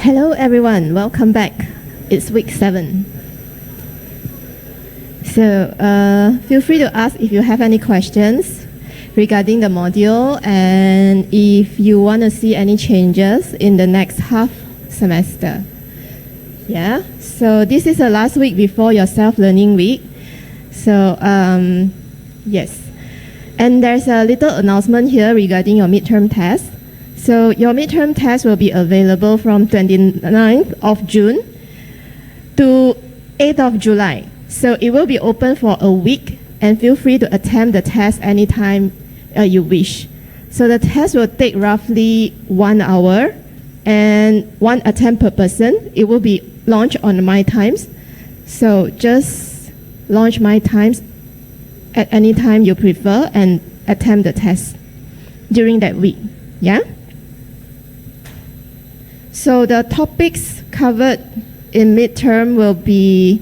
Hello everyone, welcome back. It's week 7. So feel free to ask if you have any questions regarding the module and if you want to see any changes in the next half semester. Yeah, so this is the last week before your self-learning week. So yes, and there's a little announcement here regarding your midterm test. So your midterm test will be available from 29th of June to 8th of July. So it will be open for a week and feel free to attempt the test anytime you wish. So the test will take roughly 1 hour and 1 attempt per person. It will be launched on My Times. So just launch My Times at any time you prefer and attempt the test during that week. Yeah? So the topics covered in midterm will be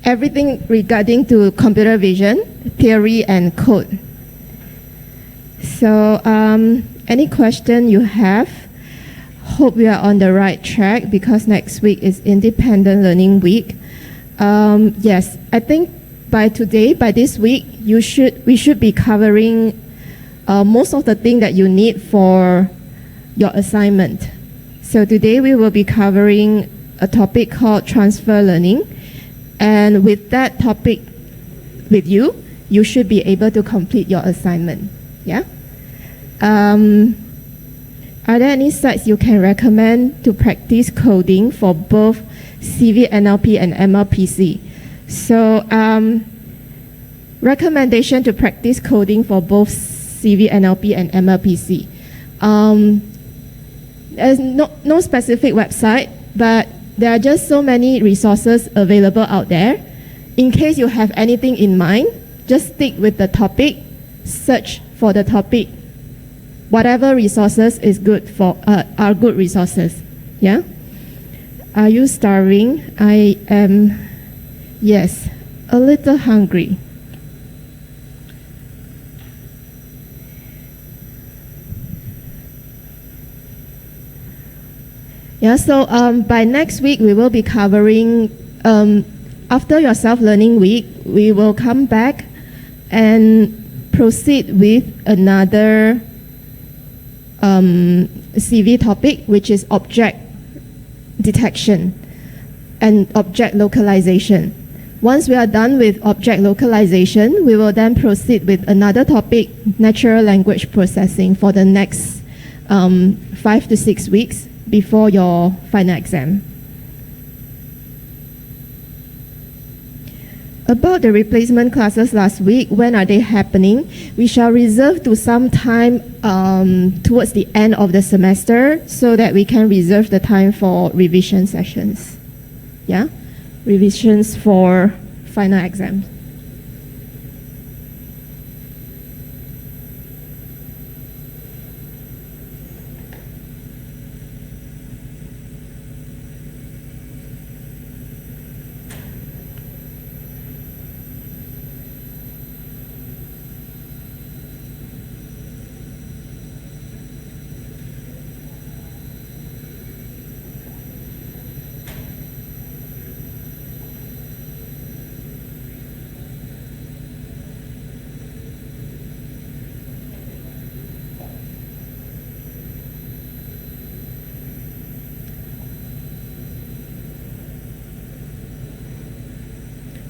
everything regarding to computer vision, theory and code. So any question you have, hope we are on the right track because next week is Independent Learning Week. Yes, I think by this week, we should be covering most of the things that you need for your assignment. So today we will be covering a topic called transfer learning. And with that topic with you, you should be able to complete your assignment. Yeah? Are there any sites you can recommend to practice coding for both cvnlp and MLPC? So recommendation to practice coding for both cvnlp and MLPC. There's no specific website, but there are just so many resources available out there. In case you have anything in mind, just stick with the topic, search for the topic. Whatever resources is good for are good resources. Yeah? Are you starving? I am, yes, a little hungry. Yeah, so by next week, we will be covering, after your self-learning week, we will come back and proceed with another CV topic, which is object detection and object localization. Once we are done with object localization, we will then proceed with another topic, natural language processing, for the next 5 to 6 weeks before your final exam. About the replacement classes last week, when are they happening? We shall reserve to some time towards the end of the semester so that we can reserve the time for revision sessions. Yeah? Revisions for final exams.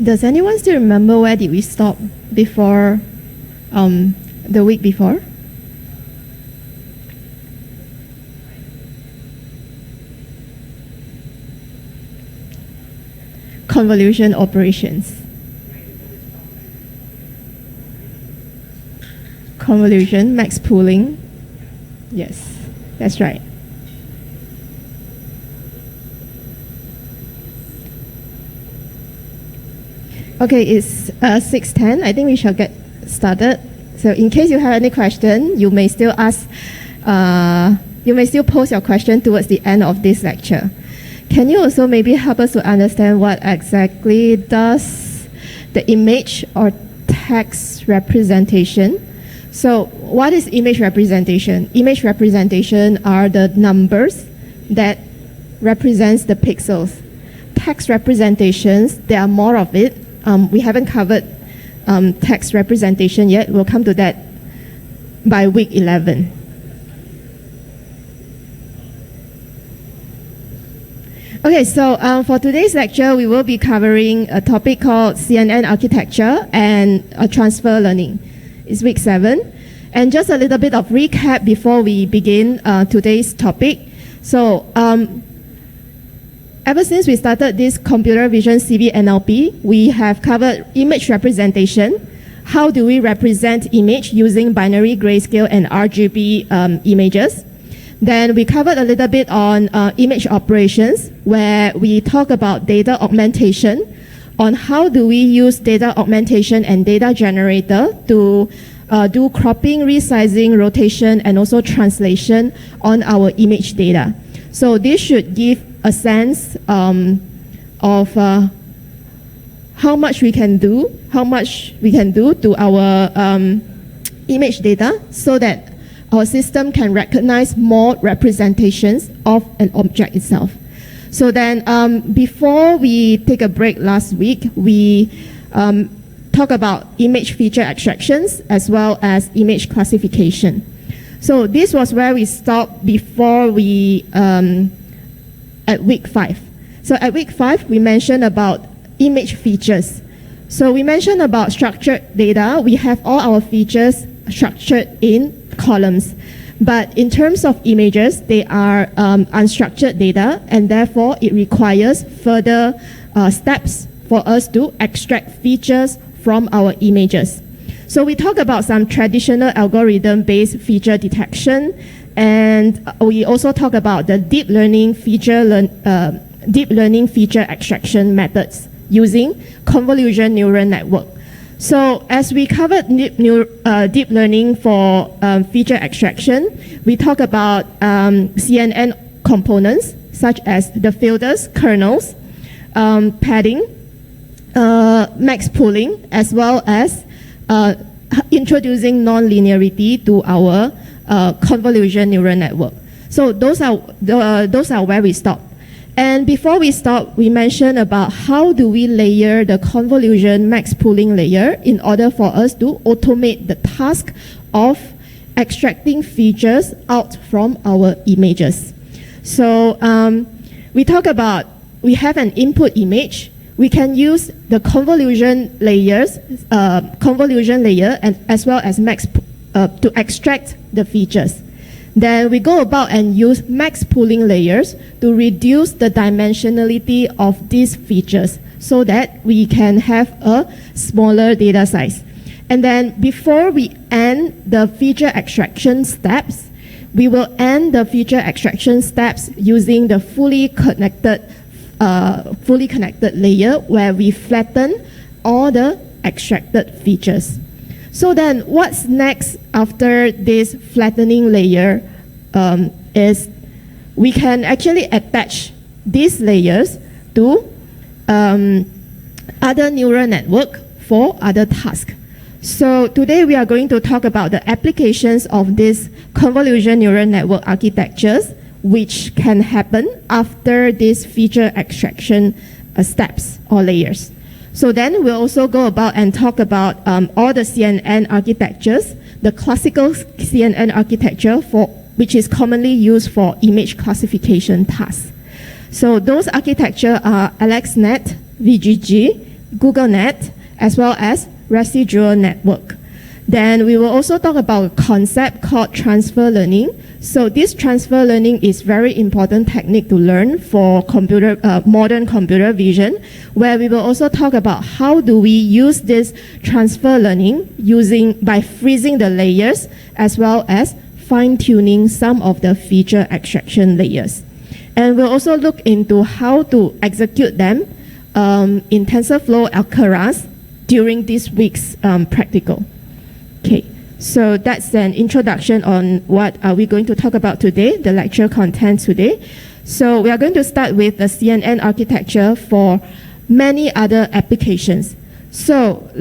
Does anyone still remember where did we stop before the week before? Convolution operations. Convolution, max pooling. Yes, that's right. Okay, it's 6:10. I think we shall get started. So in case you have any question, you may still ask, you may still post your question towards the end of this lecture. Can you also maybe help us to understand what exactly does the image or text representation So what is image representation? Image representation are the numbers that represents the pixels. Text representations, there are more of it. We haven't covered text representation yet. We'll come to that by week 11. Okay, so for today's lecture, we will be covering a topic called CNN architecture and transfer learning. It's week 7. And just a little bit of recap before we begin today's topic. So ever since we started this computer vision cvnlp, we have covered image representation. How do we represent image using binary, grayscale, and RGB images? Then we covered a little bit on image operations, where we talk about data augmentation, on how do we use data augmentation and data generator to do cropping, resizing, rotation, and also translation on our image data. So this should give a sense of how much we can do to our image data, so that our system can recognize more representations of an object itself. So then, before we take a break last week, we talk about image feature extractions as well as image classification. So this was where we stopped before we, at week 5. So at week 5, we mentioned about image features. So we mentioned about structured data. We have all our features structured in columns. But in terms of images, they are unstructured data, and therefore it requires further steps for us to extract features from our images. So we talk about some traditional algorithm-based feature detection, and we also talk about the deep learning feature extraction methods using convolution neural network. So as we covered deep learning for feature extraction, we talk about CNN components such as the filters, kernels, padding, max pooling, as well as introducing non-linearity to our convolution neural network. So those are where we stop. And before we stop, we mentioned about how do we layer the convolution max pooling layer in order for us to automate the task of extracting features out from our images. So we talk about, we have an input image. We can use the convolution layer and as well as max to extract the features. Then we go about and use max pooling layers to reduce the dimensionality of these features so that we can have a smaller data size. And then before we end the feature extraction steps, we will end the feature extraction steps using the fully connected layer, where we flatten all the extracted features. So then what's next after this flattening layer is we can actually attach these layers to other neural network for other tasks. So today we are going to talk about the applications of this convolution neural network architectures, which can happen after these feature extraction steps or layers. So then we'll also go about and talk about all the CNN architectures, the classical CNN architecture which is commonly used for image classification tasks. So those architecture are AlexNet, VGG, GoogleNet, as well as residual network. Then we will also talk about a concept called transfer learning. So this transfer learning is very important technique to learn for modern computer vision, where we will also talk about how do we use this transfer learning by freezing the layers as well as fine-tuning some of the feature extraction layers. And we'll also look into how to execute them in TensorFlow Keras during this week's practical. Okay, so that's an introduction on what are we going to talk about today, the lecture content today. So we are going to start with the CNN architecture for many other applications. So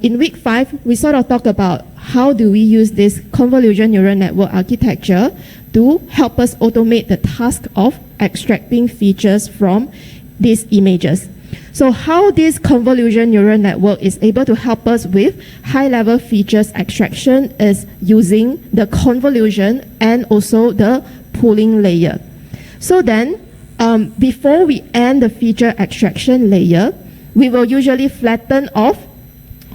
in week 5, we sort of talked about how do we use this convolution neural network architecture to help us automate the task of extracting features from these images. So how this convolution neural network is able to help us with high-level features extraction is using the convolution and also the pooling layer. So then, before we end the feature extraction layer, we will usually flatten off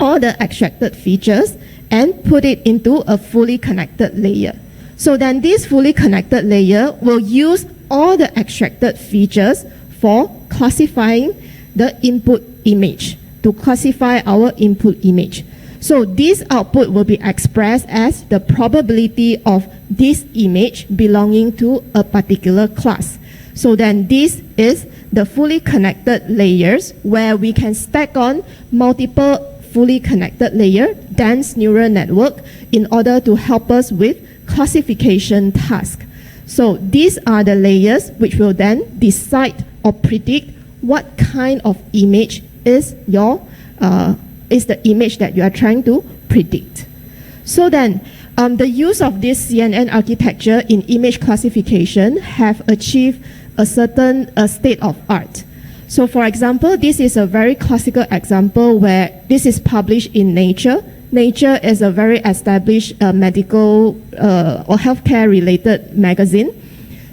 all the extracted features and put it into a fully connected layer. So then this fully connected layer will use all the extracted features for classifying the input image, to classify our input image. So this output will be expressed as the probability of this image belonging to a particular class. So then this is the fully connected layers where we can stack on multiple fully connected layer, dense neural network, in order to help us with classification task. So these are the layers which will then decide or predict what kind of image is the image that you are trying to predict. So then, the use of this CNN architecture in image classification have achieved a certain state of art. So for example, this is a very classical example where this is published in Nature. Nature is a very established medical or healthcare related magazine.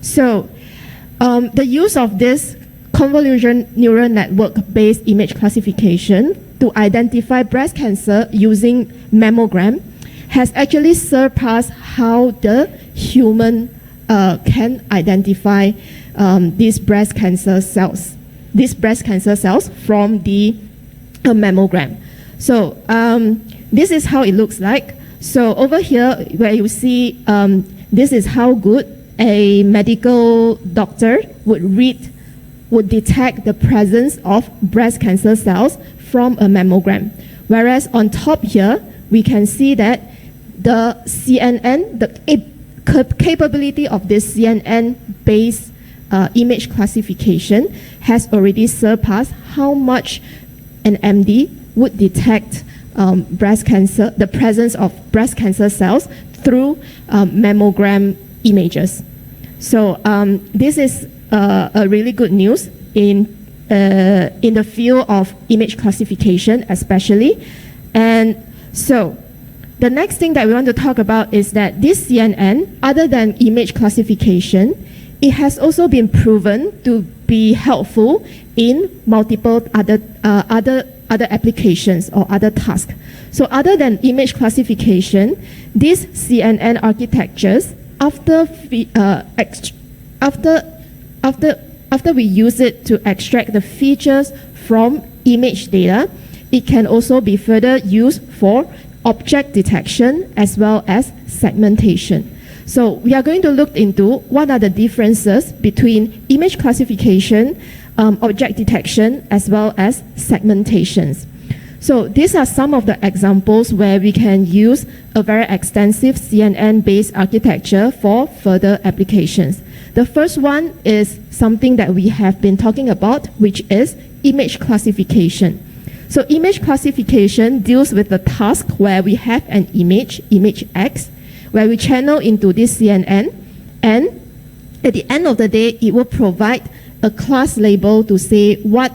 So the use of this convolution neural network based image classification to identify breast cancer using mammogram has actually surpassed how the human can identify these breast cancer cells from the mammogram. So this is how it looks like. So over here where you see this is how good a medical doctor would detect the presence of breast cancer cells from a mammogram. Whereas on top here, we can see that the CNN, the capability of this CNN-based image classification has already surpassed how much an MD would detect breast cancer, the presence of breast cancer cells through mammogram images. So this is a really good news in the field of image classification especially. And so the next thing that we want to talk about is that this CNN, other than image classification, it has also been proven to be helpful in multiple other applications or other tasks. So other than image classification, these CNN architectures, after we use it to extract the features from image data, it can also be further used for object detection as well as segmentation. So we are going to look into what are the differences between image classification, object detection, as well as segmentations. So these are some of the examples where we can use a very extensive CNN-based architecture for further applications. The first one is something that we have been talking about, which is image classification. So image classification deals with the task where we have an image X, where we channel into this CNN, and at the end of the day, it will provide a class label to say what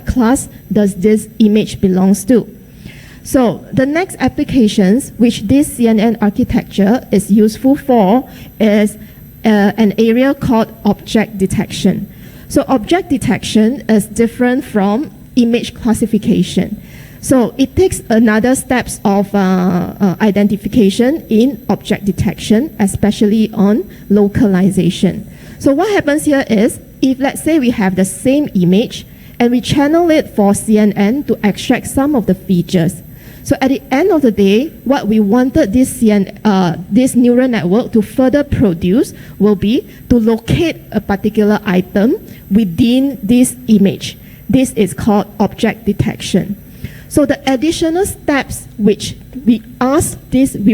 class does this image belongs to. So the next applications which this CNN architecture is useful for is an area called object detection. So object detection is different from image classification. So it takes another steps of identification in object detection, especially on localization. So what happens here is, if let's say we have the same image and we channel it for CNN to extract some of the features. So at the end of the day, what we wanted this neural network to further produce will be to locate a particular item within this image. This is called object detection. So the additional steps which we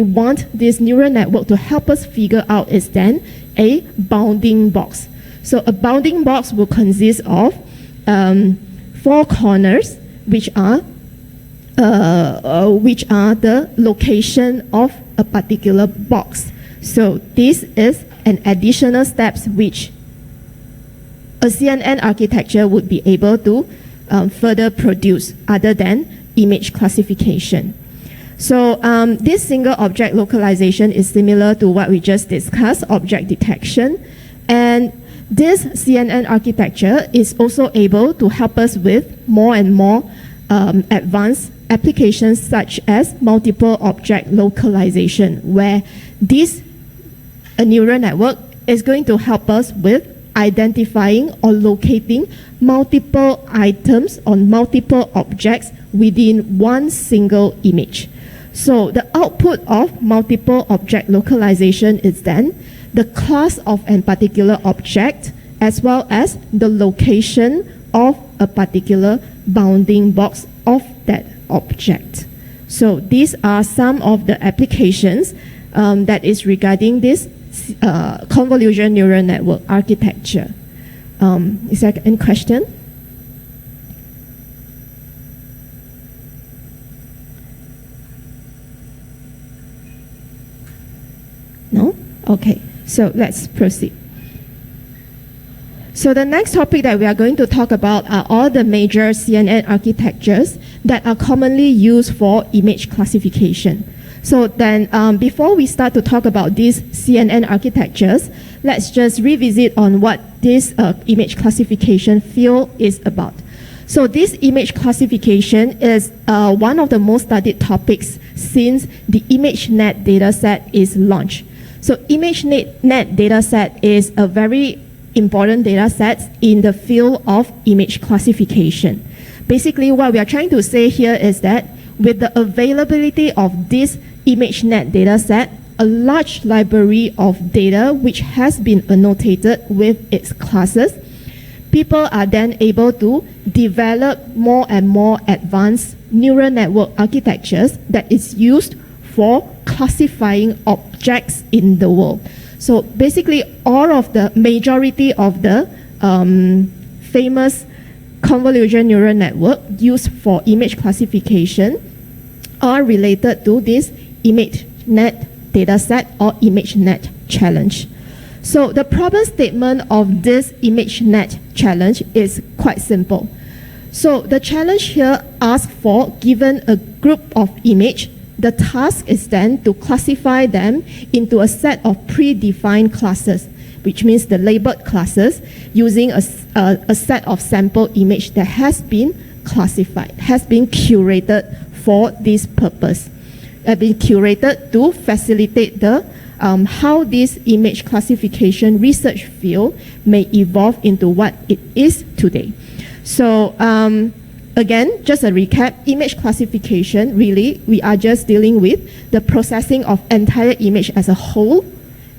want this neural network to help us figure out is then a bounding box. So a bounding box will consist of 4 corners, which are which are the location of a particular box. So this is an additional steps which a CNN architecture would be able to further produce other than image classification. So this single object localization is similar to what we just discussed, object detection. And this CNN architecture is also able to help us with more and more advanced applications such as multiple object localization, where this neural network is going to help us with identifying or locating multiple items or multiple objects within one single image. So the output of multiple object localization is then the class of a particular object as well as the location of a particular bounding box of that object. So these are some of the applications that is regarding this convolution neural network architecture. Is there any question? No? Okay, so let's proceed. So the next topic that we are going to talk about are all the major CNN architectures that are commonly used for image classification. So then before we start to talk about these CNN architectures, let's just revisit on what this image classification field is about. So this image classification is one of the most studied topics since the ImageNet dataset is launched. So ImageNet dataset is a very important dataset in the field of image classification. Basically, what we are trying to say here is that with the availability of this ImageNet dataset, a large library of data which has been annotated with its classes, people are then able to develop more and more advanced neural network architectures that is used for classifying objects in the world. So basically, all of the majority of the famous convolution neural network used for image classification are related to this ImageNet dataset or ImageNet challenge. So the problem statement of this ImageNet challenge is quite simple. So the challenge here asks for, given a group of image, the task is then to classify them into a set of predefined classes, which means the labeled classes, using a set of sample image that has been classified, has been curated for this purpose, been curated to facilitate the how this image classification research field may evolve into what it is today. So again, just a recap, image classification, really, we are just dealing with the processing of entire image as a whole.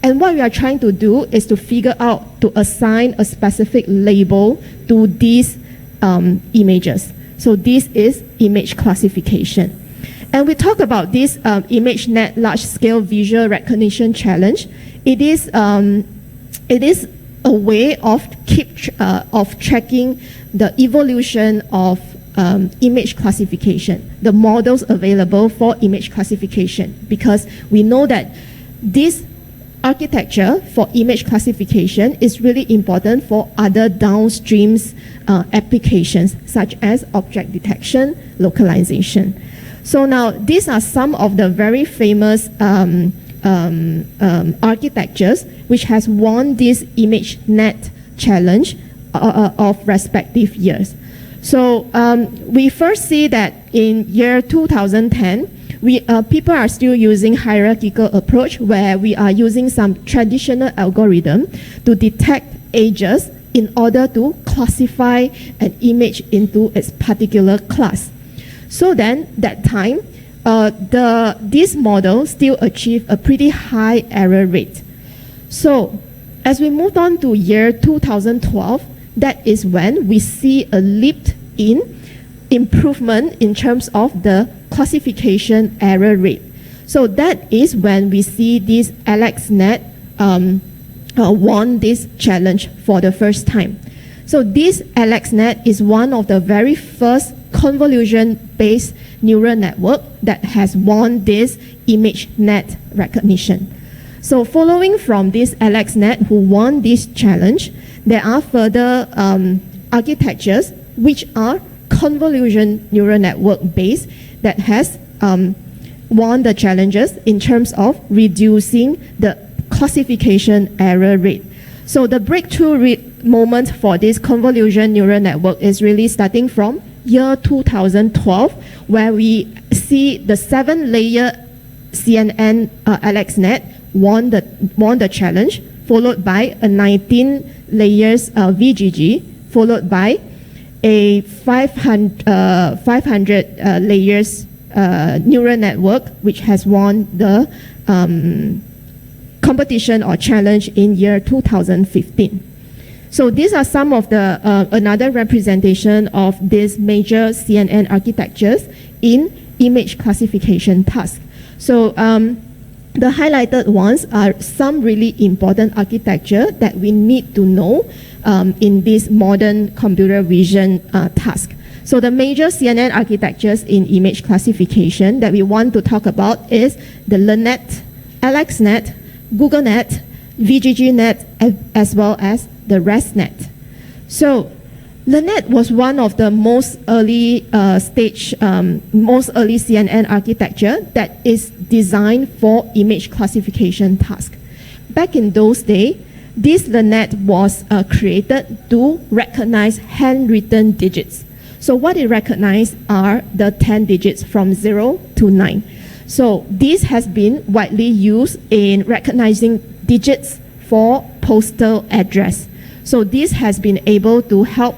And what we are trying to do is to figure out, to assign a specific label to these images. So this is image classification. And we talk about this ImageNet large-scale visual recognition challenge. It is a way of tracking the evolution of image classification, the models available for image classification, because we know that this architecture for image classification is really important for other downstream applications such as object detection, localization. So now these are some of the very famous architectures which has won this ImageNet challenge of respective years. So we first see that in year 2010, people are still using hierarchical approach where we are using some traditional algorithm to detect ages in order to classify an image into its particular class. So then, that time, this model still achieved a pretty high error rate. So, as we moved on to year 2012, that is when we see a leap in improvement in terms of the classification error rate. So that is when we see this AlexNet won this challenge for the first time. So this AlexNet is one of the very first convolution AlexNet-based neural network that has won this ImageNet recognition. So following from this AlexNet who won this challenge, there are further architectures which are convolution neural network based that has won the challenges in terms of reducing the classification error rate. So the breakthrough moment for this convolution neural network is really starting from year 2012, where we see the 7-layer CNN AlexNet won the challenge, followed by a 19 layers VGG, followed by a 500 layers neural network, which has won the competition or challenge in year 2015. So these are some of the another representation of these major CNN architectures in image classification task. So the highlighted ones are some really important architecture that we need to know in this modern computer vision task. So the major CNN architectures in image classification that we want to talk about is the LeNet, AlexNet, GoogleNet, VGGNet, as well as the ResNet. So LeNet was one of the most early most early CNN architecture that is designed for image classification task. Back in those days, this LeNet was created to recognize handwritten digits. So what it recognized are the 10 digits from 0 to 9. So this has been widely used in recognizing digits for postal address. So this has been able to help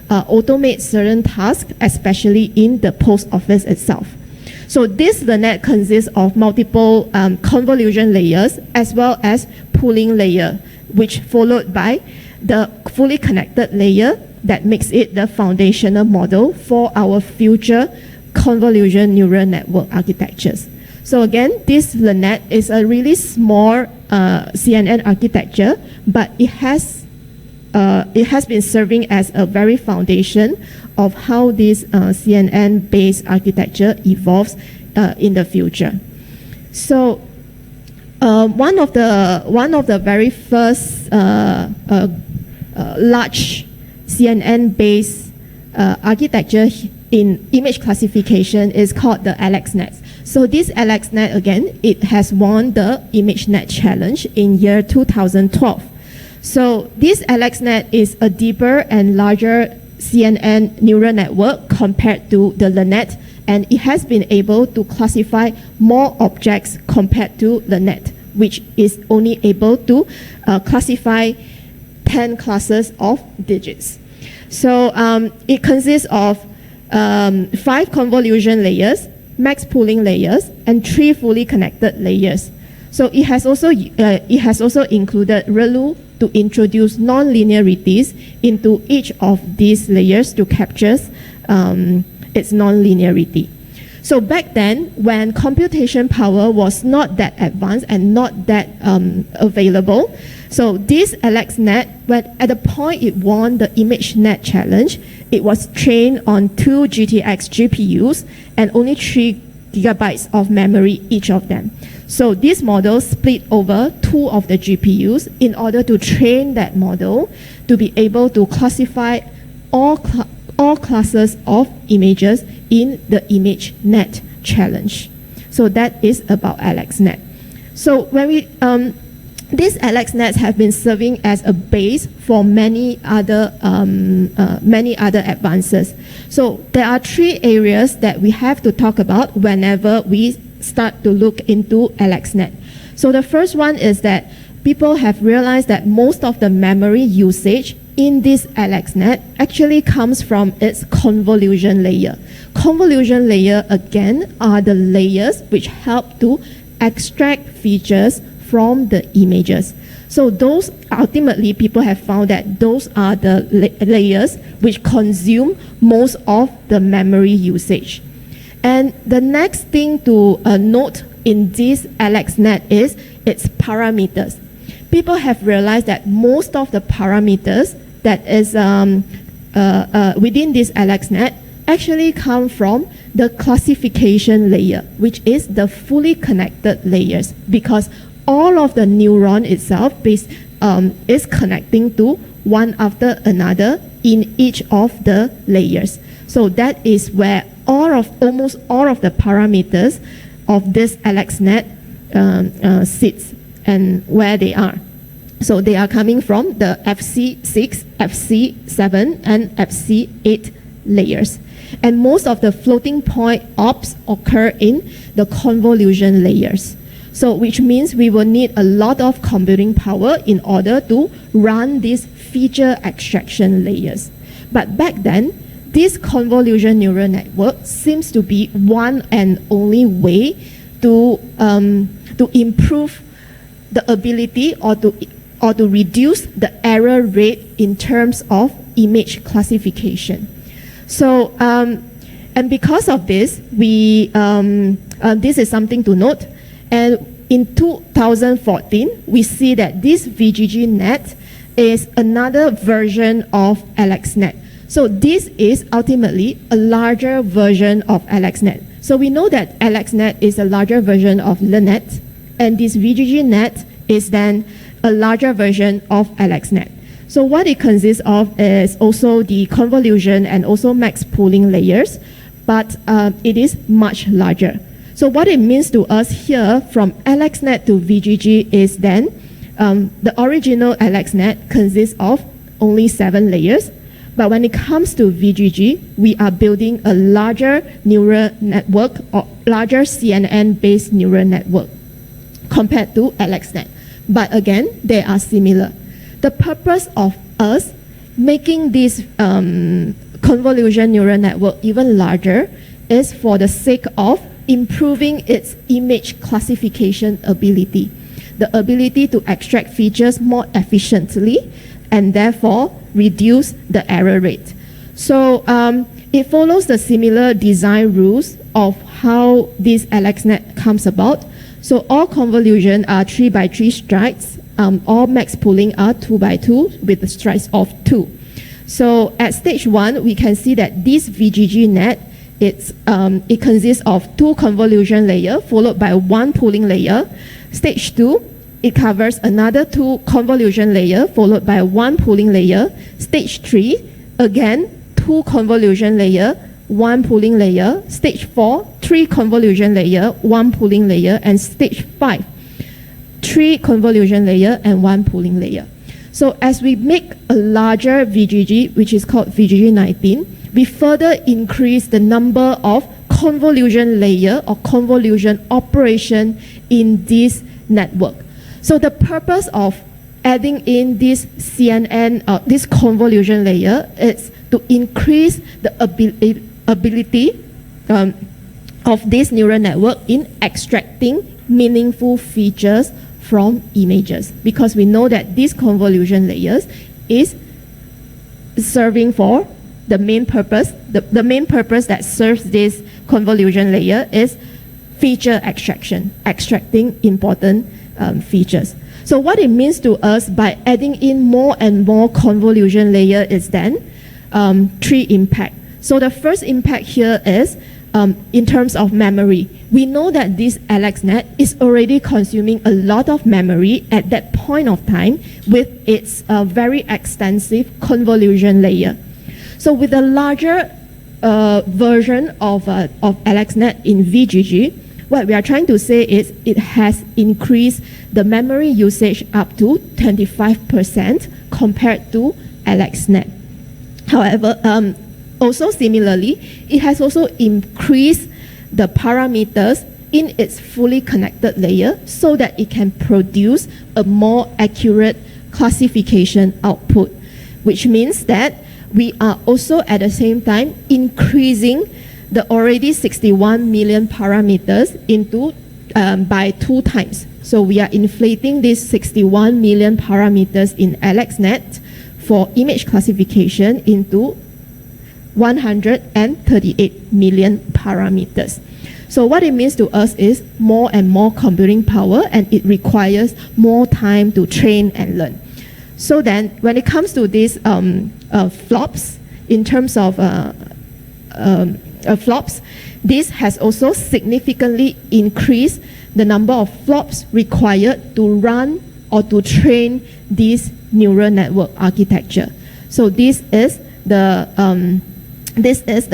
automate certain tasks, especially in the post office itself. So this LeNet consists of multiple convolution layers as well as pooling layer, which followed by the fully connected layer that makes it the foundational model for our future convolution neural network architectures. So again, this LeNet is a really small CNN architecture, but it has been serving as a very foundation of how this CNN-based architecture evolves in the future. So one of the very first large CNN-based architecture in image classification is called the AlexNet. So this AlexNet, again, it has won the ImageNet challenge in year 2012. So this AlexNet is a deeper and larger CNN neural network compared to the LeNet, and it has been able to classify more objects compared to LeNet, which is only able to classify 10 classes of digits. So it consists of 5 convolution layers, max pooling layers, and 3 fully connected layers. So it has also included ReLU to introduce non-linearities into each of these layers to capture its non-linearity. So back then, when computation power was not that advanced and not that available, so this AlexNet, when at the point it won the ImageNet challenge, it was trained on 2 GTX GPUs and only 3 gigabytes of memory each of them. So this model split over 2 of the GPUs in order to train that model to be able to classify all classes of images in the ImageNet challenge. So that is about AlexNet. So when we these AlexNets have been serving as a base for many other advances. So there are 3 areas that we have to talk about whenever we start to look into AlexNet. So the first one is that people have realized that most of the memory usage in this AlexNet actually comes from its convolution layer. Convolution layer, again, are the layers which help to extract features from the images. So those, ultimately, people have found that those are the layers which consume most of the memory usage. And the next thing to note in this AlexNet is its parameters. People have realized that most of the parameters that is within this AlexNet actually come from the classification layer, which is the fully connected layers, because all of the neuron itself is connecting to one after another in each of the layers. So that is where almost all of the parameters of this AlexNet sits and where they are. So they are coming from the FC6, FC7, and FC8 layers. And most of the floating point ops occur in the convolution layers. So which means we will need a lot of computing power in order to run these feature extraction layers. But back then, this convolution neural network seems to be one and only way to improve the ability or to reduce the error rate in terms of image classification. So, and because of this, this is something to note. And in 2014, we see that this VGGNet is another version of AlexNet. So this is ultimately a larger version of AlexNet. So we know that AlexNet is a larger version of LeNet, and this VGGNet is then a larger version of AlexNet. So what it consists of is also the convolution and also max pooling layers, but it is much larger. So what it means to us here from AlexNet to VGG is then the original AlexNet consists of only 7 layers, but when it comes to VGG, we are building a larger neural network or larger CNN-based neural network compared to AlexNet. But again, they are similar. The purpose of us making this convolution neural network even larger is for the sake of improving its image classification ability, the ability to extract features more efficiently and therefore reduce the error rate. So it follows the similar design rules of how this AlexNet comes about. So all convolution are 3 by 3 strides. All max pooling are 2 by 2 with the strides of 2. So at stage 1, we can see that this VGGNet, it consists of 2 convolution layers followed by 1 pooling layer. Stage 2, it covers another 2 convolution layers followed by 1 pooling layer. Stage 3, again, 2 convolution layers, 1 pooling layer. Stage 4, 3 convolution layers, 1 pooling layer. And stage 5, 3 convolution layers and 1 pooling layer. So as we make a larger VGG, which is called VGG19, we further increase the number of convolution layer or convolution operation in this network. So the purpose of adding in this CNN, this convolution layer, is to increase the ability of this neural network in extracting meaningful features from images, because we know that these convolution layers is serving for the main purpose. The main purpose that serves this convolution layer is feature extraction, extracting important features. So what it means to us by adding in more and more convolution layer is then 3 impacts. So the first impact here is in terms of memory. We know that this AlexNet is already consuming a lot of memory at that point of time with its very extensive convolution layer. So with a larger version of AlexNet in VGG, what we are trying to say is it has increased the memory usage up to 25% compared to AlexNet. However, also similarly, it has also increased the parameters in its fully connected layer so that it can produce a more accurate classification output, which means that we are also at the same time increasing the already 61 million parameters into by 2 times. So we are inflating these 61 million parameters in AlexNet for image classification into 138 million parameters. So what it means to us is more and more computing power, and it requires more time to train and learn. So then when it comes to these flops in terms of flops, this has also significantly increased the number of flops required to run or to train this neural network architecture. So this is the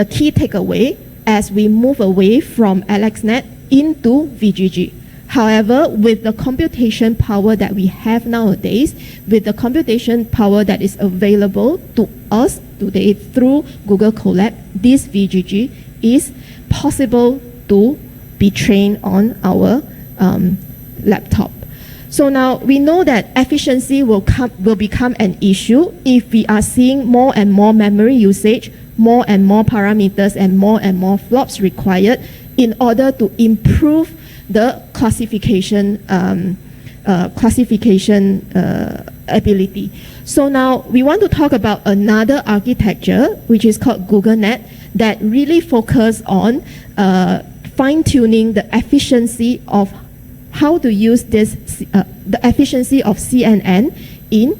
key takeaway as we move away from AlexNet into VGG. However, with the computation power that we have nowadays, with the computation power that is available to us today through Google Colab, this VGG is possible to be trained on our laptop. So now we know that efficiency will become an issue if we are seeing more and more memory usage, more and more parameters, and more flops required in order to improve the classification ability. So now we want to talk about another architecture which is called GoogleNet that really focus on fine-tuning the efficiency of how to use this, the efficiency of CNN in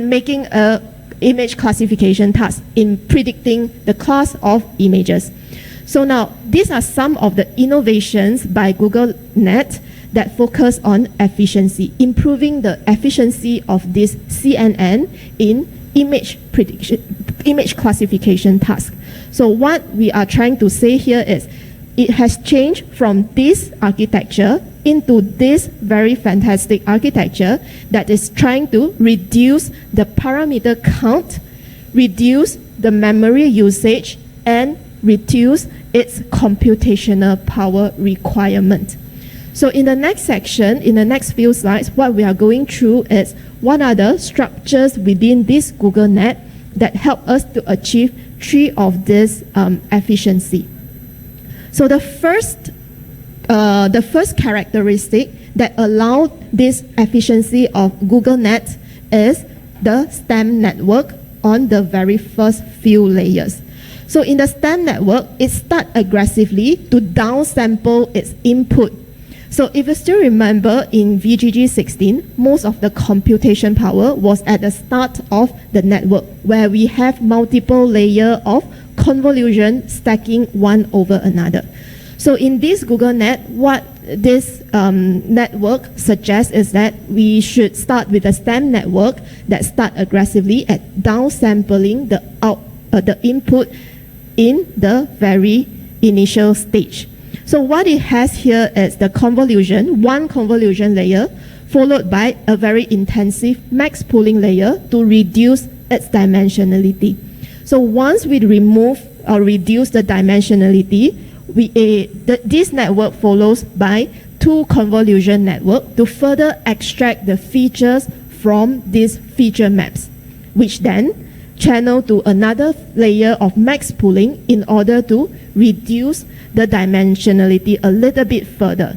making a image classification task, in predicting the class of images. So now, these are some of the innovations by GoogleNet that focus on efficiency, improving the efficiency of this CNN in image prediction, image classification task. So what we are trying to say here is, it has changed from this architecture into this very fantastic architecture that is trying to reduce the parameter count, reduce the memory usage, and reduce its computational power requirement. So in the next section, in the next few slides, what we are going through is what are the structures within this GoogleNet that help us to achieve three of this efficiency. So the first characteristic that allowed this efficiency of GoogleNet is the stem network on the very first few layers. So in the stem network, it starts aggressively to downsample its input. So if you still remember in VGG 16, most of the computation power was at the start of the network, where we have multiple layers of convolution stacking one over another. So in this GoogleNet, what this network suggests is that we should start with a stem network that start aggressively at downsampling the input in the very initial stage. So what it has here is the convolution, one convolution layer, followed by a very intensive max pooling layer to reduce its dimensionality. So once we remove or reduce the dimensionality, this network follows by two convolution network to further extract the features from these feature maps, which then channel to another layer of max pooling in order to reduce the dimensionality a little bit further.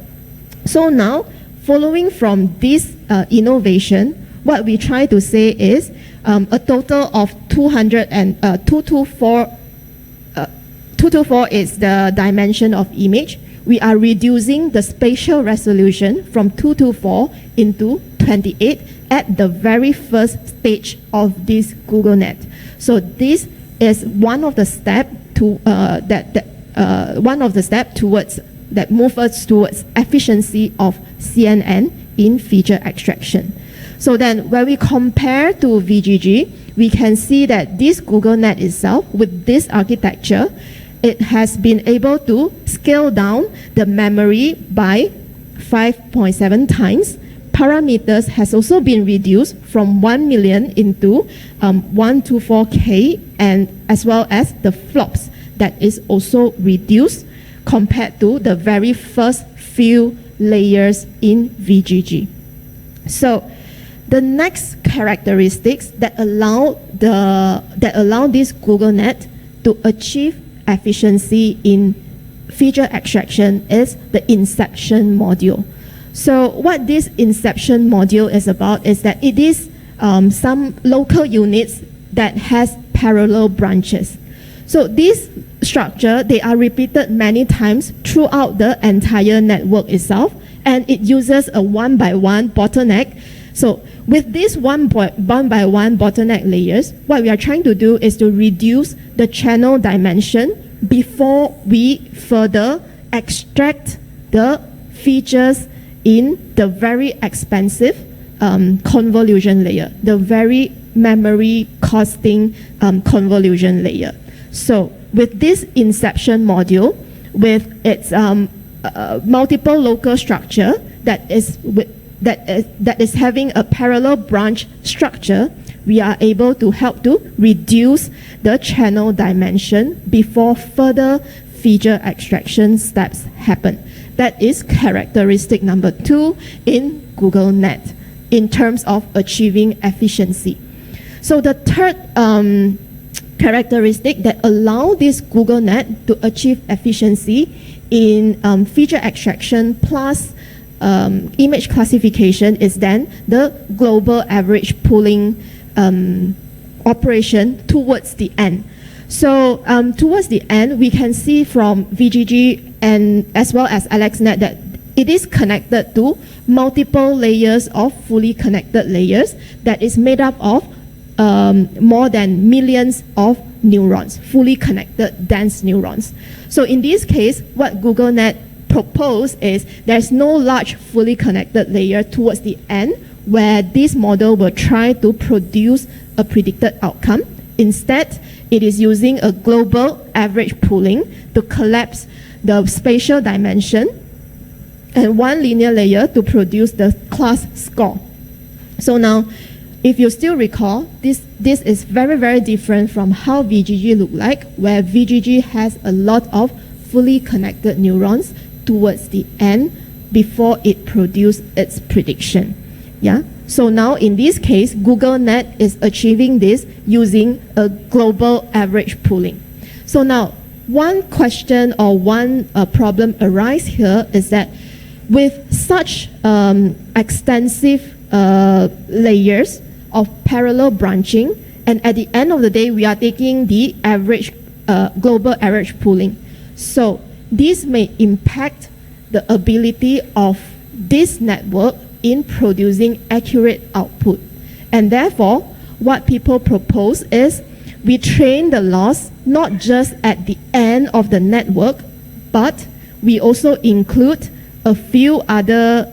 So now, following from this innovation, what we try to say is a total of 224 is the dimension of image. We are reducing the spatial resolution from 224 into 28 at the very first stage of this GoogleNet. So this is one of the steps that move us towards efficiency of CNN in feature extraction. So then when we compare to VGG, we can see that this GoogleNet itself, with this architecture, it has been able to scale down the memory by 5.7 times. Parameters has also been reduced from 1 million into 124K, and as well as the flops that is also reduced compared to the very first few layers in VGG. So the next characteristics that allow this GoogleNet to achieve efficiency in feature extraction is the inception module. So what this inception module is about is that it is some local units that has parallel branches. So this structure, they are repeated many times throughout the entire network itself, and it uses a one-by-one bottleneck So with these one by one bottleneck layers, what we are trying to do is to reduce the channel dimension before we further extract the features in the very expensive convolution layer, the very memory costing convolution layer. So with this inception module, with its multiple local structure that is having a parallel branch structure, we are able to help to reduce the channel dimension before further feature extraction steps happen. That is characteristic number 2 in GoogleNet in terms of achieving efficiency. So the third characteristic that allow this GoogleNet to achieve efficiency in feature extraction plus image classification is then the global average pooling operation towards the end. So towards the end, we can see from VGG and as well as AlexNet that it is connected to multiple layers of fully connected layers that is made up of more than millions of neurons, fully connected dense neurons. So in this case, what GoogleNet proposed is there's no large fully connected layer towards the end where this model will try to produce a predicted outcome. Instead, it is using a global average pooling to collapse the spatial dimension and one linear layer to produce the class score. So now, if you still recall, this is very, very different from how VGG looked like, where VGG has a lot of fully connected neurons towards the end before it produces its prediction. Yeah. So now in this case, GoogleNet is achieving this using a global average pooling. So now, one question or one problem arises here is that with such extensive layers of parallel branching, and at the end of the day, we are taking the average, global average pooling. So this may impact the ability of this network in producing accurate output. And therefore, what people propose is we train the loss not just at the end of the network, but we also include a few other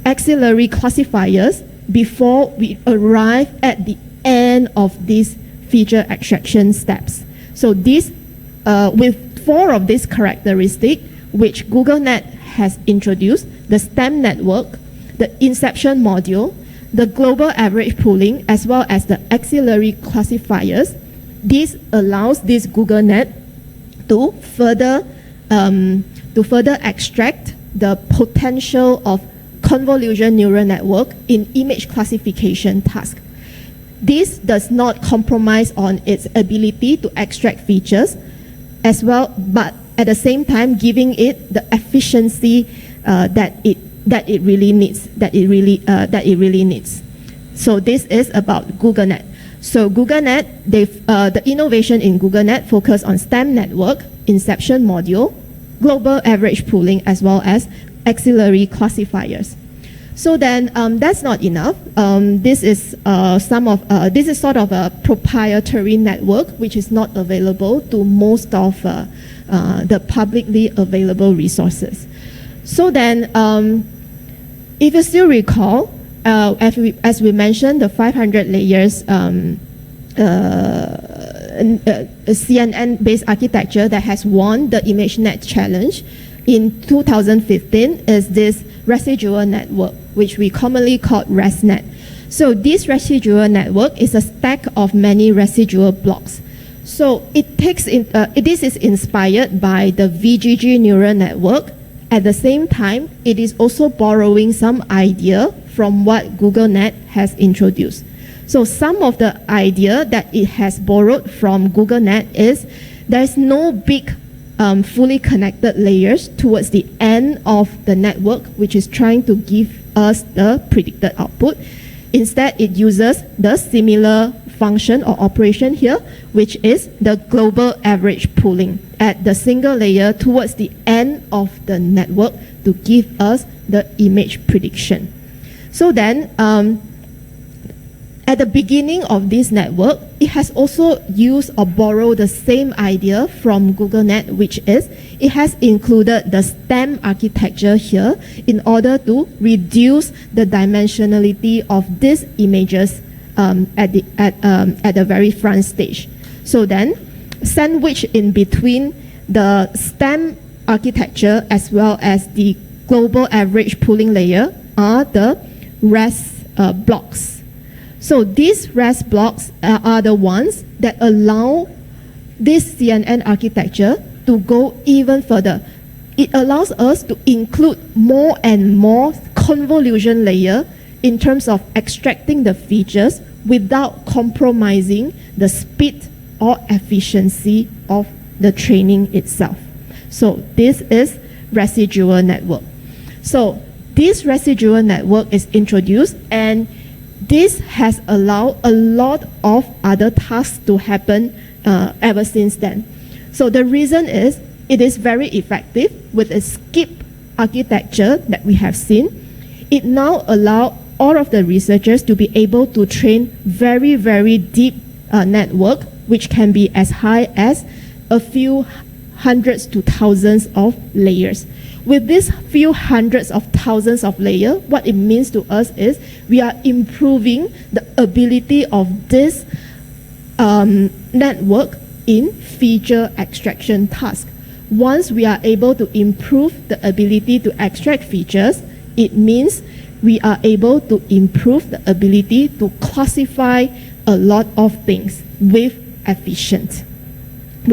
auxiliary classifiers before we arrive at the end of these feature extraction steps. So this, with 4 of these characteristics, which GoogleNet has introduced, the STEM network, the inception module, the global average pooling, as well as the auxiliary classifiers, this allows this GoogleNet to further extract the potential of convolution neural network in image classification task. This does not compromise on its ability to extract features as well, but at the same time giving it the efficiency that it really needs. So this is about GoogleNet. So GoogleNet, the innovation in GoogleNet focus on STEM network, inception module, global average pooling, as well as auxiliary classifiers. So then that's not enough. This is sort of a proprietary network which is not available to most of the publicly available resources. So then, if you still recall, as we mentioned, the 500 layers CNN-based architecture that has won the ImageNet challenge in 2015 is this residual network, which we commonly call ResNet. So this residual network is a stack of many residual blocks. So this is inspired by the VGG neural network. At the same time, it is also borrowing some idea from what GoogleNet has introduced. So some of the idea that it has borrowed from GoogleNet is there's no big fully connected layers towards the end of the network, which is trying to give us the predicted output. Instead, it uses the similar function or operation here, which is the global average pooling at the single layer towards the end of the network to give us the image prediction. So then, at the beginning of this network, it has also used or borrowed the same idea from GoogleNet, which is it has included the STEM architecture here in order to reduce the dimensionality of these images at the very front stage. So then, sandwiched in between the STEM architecture as well as the global average pooling layer are the REST blocks. So these REST blocks are the ones that allow this CNN architecture to go even further. It allows us to include more and more convolution layer in terms of extracting the features without compromising the speed or efficiency of the training itself. So this is residual network. So this residual network is introduced, and this has allowed a lot of other tasks to happen ever since then. So the reason is it is very effective with a skip architecture that we have seen. It now allows all of the researchers to be able to train very, very deep network, which can be as high as a few hundreds to thousands of layers. With these few hundreds of thousands of layers, what it means to us is we are improving the ability of this network in feature extraction task. Once we are able to improve the ability to extract features, it means we are able to improve the ability to classify a lot of things with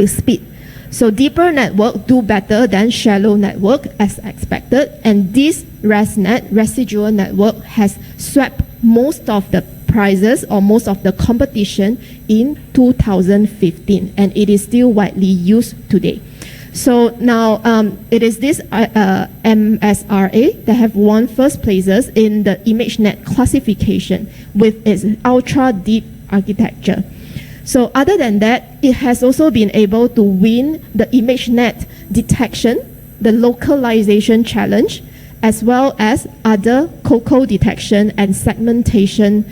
speed. So deeper network do better than shallow network as expected, and this ResNet, residual network, has swept most of the prizes or most of the competition in 2015, and it is still widely used today. So now it is this MSRA that have won first places in the ImageNet classification with its ultra deep architecture. So other than that, it has also been able to win the ImageNet detection, the localization challenge, as well as other COCO detection and segmentation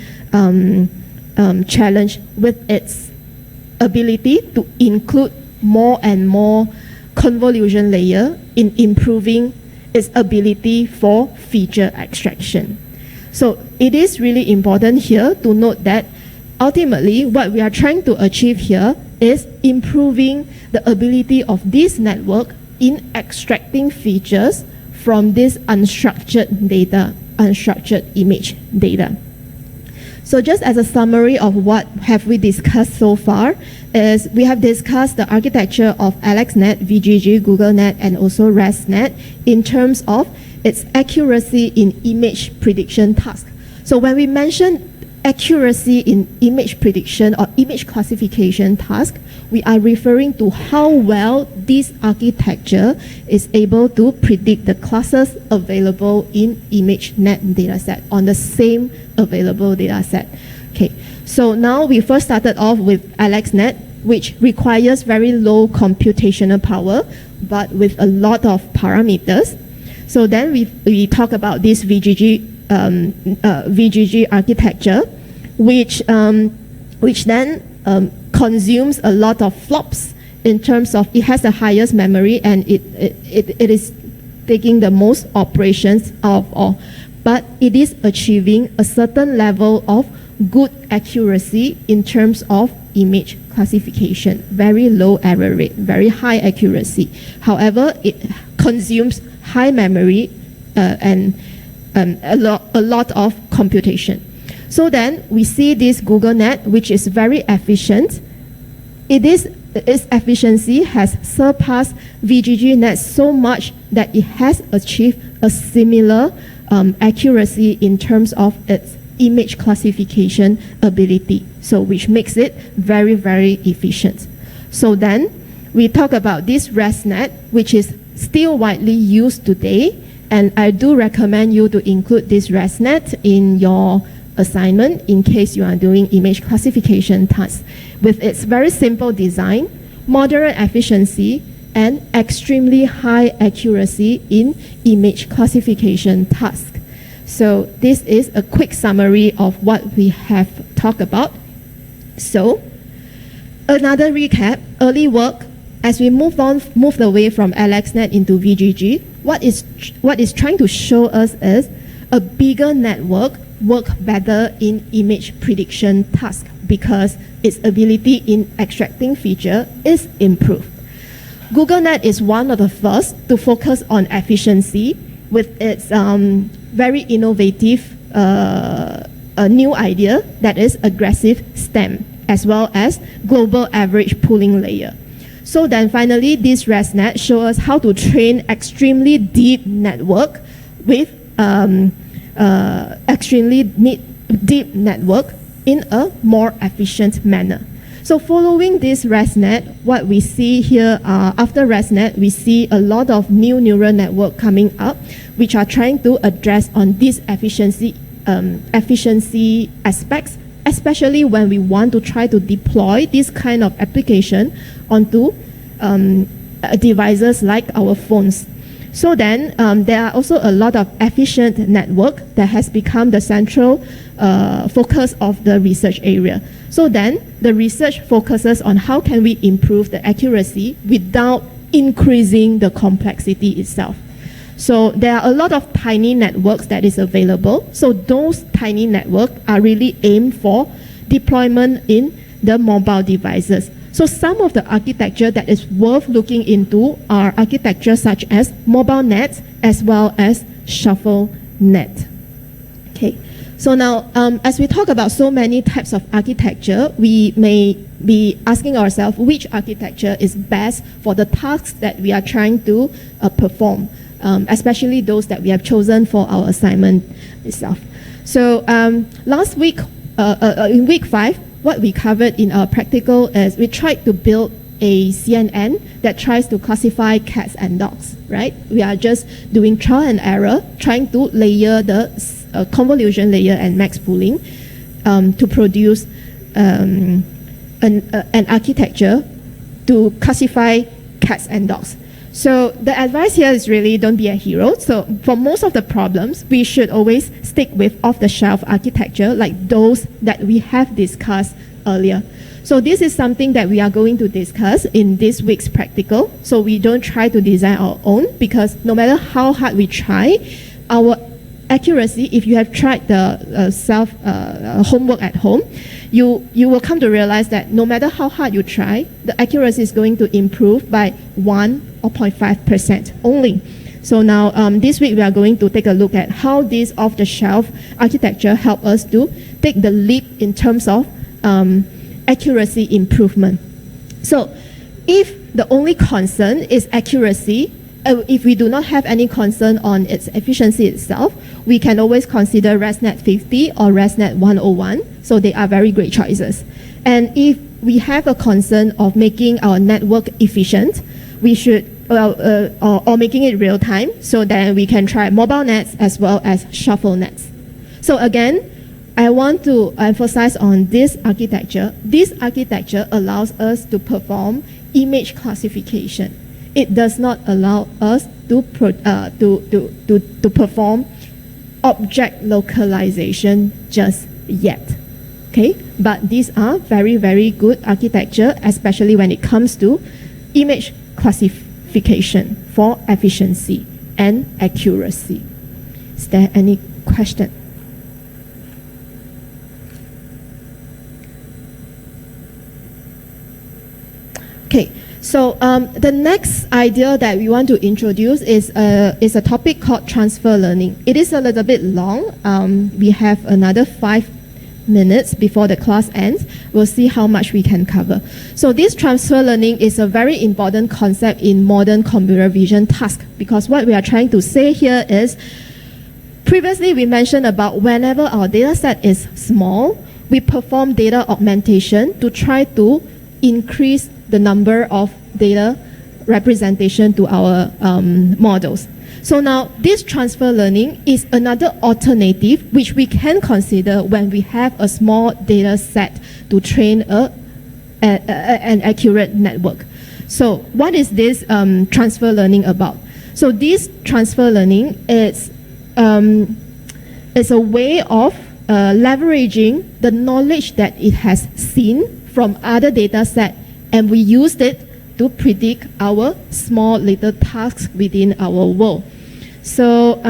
challenge with its ability to include more and more convolution layer in improving its ability for feature extraction. So it is really important here to note that ultimately, what we are trying to achieve here is improving the ability of this network in extracting features from this unstructured data, unstructured image data. So just as a summary of what have we discussed so far is we have discussed the architecture of AlexNet, VGG, GoogleNet, and also ResNet in terms of its accuracy in image prediction task. So when we mention accuracy in image prediction or image classification task, we are referring to how well this architecture is able to predict the classes available in ImageNet dataset on the same available dataset. Okay, so now we first started off with AlexNet, which requires very low computational power, but with a lot of parameters. So then we talk about this VGG architecture, which then consumes a lot of flops in terms of it has the highest memory and it is taking the most operations out of all. But it is achieving a certain level of good accuracy in terms of image classification. Very low error rate, very high accuracy. However, it consumes high memory and a lot of computation. So then we see this GoogleNet, which is very efficient. Its efficiency has surpassed VGGNet so much that it has achieved a similar accuracy in terms of its image classification ability, so which makes it very, very efficient. So then we talk about this ResNet, which is still widely used today, and I do recommend you to include this ResNet in your assignment in case you are doing image classification tasks. With its very simple design, moderate efficiency, and extremely high accuracy in image classification tasks. So this is a quick summary of what we have talked about. So another recap, early work, as we moved away from LXNet into VGG, what is trying to show us is a bigger network work better in image prediction task because its ability in extracting feature is improved. GoogleNet is one of the first to focus on efficiency with its very innovative new idea that is aggressive stem as well as global average pooling layer. So then finally this ResNet shows us how to train extremely deep network with extremely deep network in a more efficient manner. So following this ResNet, what we see here after ResNet, we see a lot of new neural network coming up, which are trying to address on these efficiency aspects, especially when we want to try to deploy this kind of application onto devices like our phones. So then there are also a lot of efficient network that has become the central focus of the research area. So then the research focuses on how can we improve the accuracy without increasing the complexity itself. So there are a lot of tiny networks that is available. So those tiny networks are really aimed for deployment in the mobile devices. So some of the architecture that is worth looking into are architecture such as mobile net as well as shuffle net. Okay. So now, as we talk about so many types of architecture, we may be asking ourselves which architecture is best for the tasks that we are trying to perform, especially those that we have chosen for our assignment itself. So last week, in week 5, what we covered in our practical is we tried to build a CNN that tries to classify cats and dogs, right? We are just doing trial and error, trying to layer the convolution layer and max pooling to produce an architecture to classify cats and dogs. So the advice here is really don't be a hero. So for most of the problems, we should always stick with off-the-shelf architecture like those that we have discussed earlier. So this is something that we are going to discuss in this week's practical. So we don't try to design our own because no matter how hard we try, our accuracy, if you have tried the homework at home, you will come to realize that no matter how hard you try, the accuracy is going to improve by 1 or 0.5% only. So now this week we are going to take a look at how this off-the-shelf architecture help us to take the leap in terms of accuracy improvement. So if the only concern is accuracy, if we do not have any concern on its efficiency itself, we can always consider ResNet 50 or ResNet 101. So they are very great choices. And if we have a concern of making our network efficient, we should, or making it real time, so then we can try mobile nets as well as shuffle nets. So again, I want to emphasize on this architecture. This architecture allows us to perform image classification. It does not allow us to perform object localization just yet. Okay, but these are very, very good architecture, especially when it comes to image classification for efficiency and accuracy. Is there any question? Okay. So the next idea that we want to introduce is a topic called transfer learning. It is a little bit long. We have another 5 minutes before the class ends. We'll see how much we can cover. So this transfer learning is a very important concept in modern computer vision task, because what we are trying to say here is, previously we mentioned about whenever our data set is small, we perform data augmentation to try to increase the number of data representation to our models. So now this transfer learning is another alternative which we can consider when we have a small data set to train an accurate network. So what is this transfer learning about? So this transfer learning is It's a way of leveraging the knowledge that it has seen from other data set, and we used it to predict our small little tasks within our world. So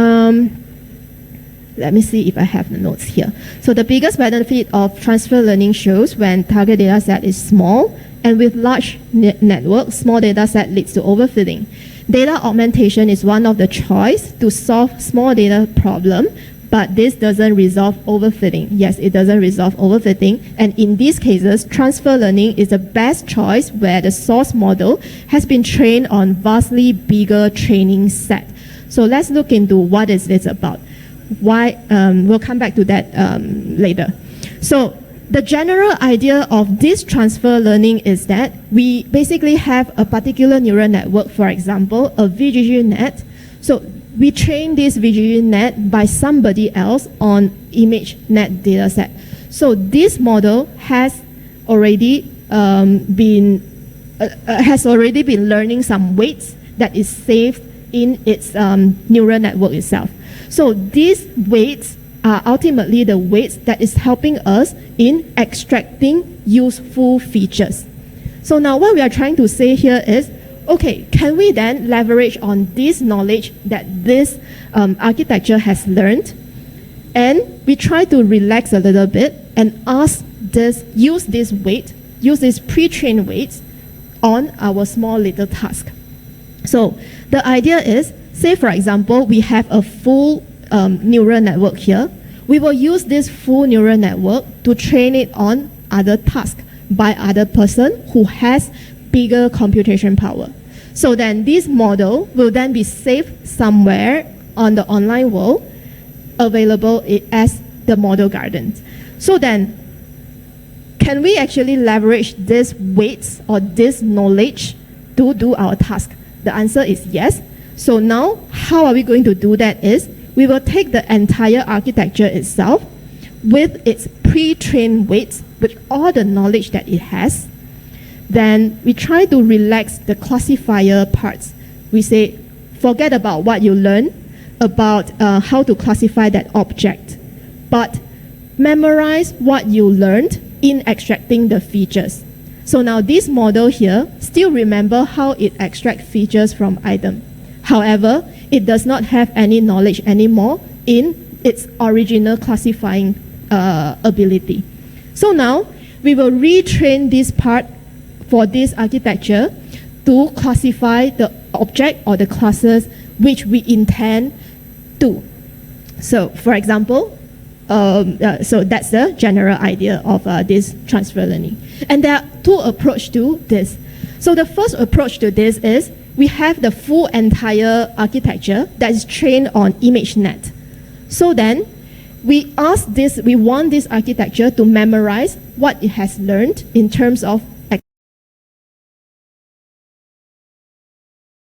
let me see if I have the notes here. So the biggest benefit of transfer learning shows when target data set is small, and with large network, small data set leads to overfitting. Data augmentation is one of the choice to solve small data problem, but this doesn't resolve overfitting. Yes, it doesn't resolve overfitting, and in these cases, transfer learning is the best choice where the source model has been trained on vastly bigger training set. So let's look into what is this about. Why? We'll come back to that later. So the general idea of this transfer learning is that we basically have a particular neural network, for example, a VGG net. So we train this VGG net by somebody else on image net dataset. So this model has already been learning some weights that is saved in its neural network itself. So these weights are ultimately the weights that is helping us in extracting useful features. So now what we are trying to say here is, okay, can we then leverage on this knowledge that this architecture has learned, and we try to relax a little bit and use this pre-trained weights on our small little task. So the idea is, say for example, we have a full neural network here. We will use this full neural network to train it on other tasks by other person who has bigger computation power. So then this model will then be saved somewhere on the online world, available as the model garden. So then, can we actually leverage these weights or this knowledge to do our task? The answer is yes. So now, how are we going to do that is, we will take the entire architecture itself with its pre-trained weights, with all the knowledge that it has. Then we try to relax the classifier parts. We say, forget about what you learned about how to classify that object, but memorize what you learned in extracting the features. So now this model here still remember how it extracts features from item. However, it does not have any knowledge anymore in its original classifying ability. So now we will retrain this part for this architecture to classify the object or the classes which we intend to. So for example, so that's the general idea of this transfer learning. And there are two approaches to this. So the first approach to this is, we have the full entire architecture that is trained on ImageNet. So then, we want this architecture to memorize what it has learned in terms of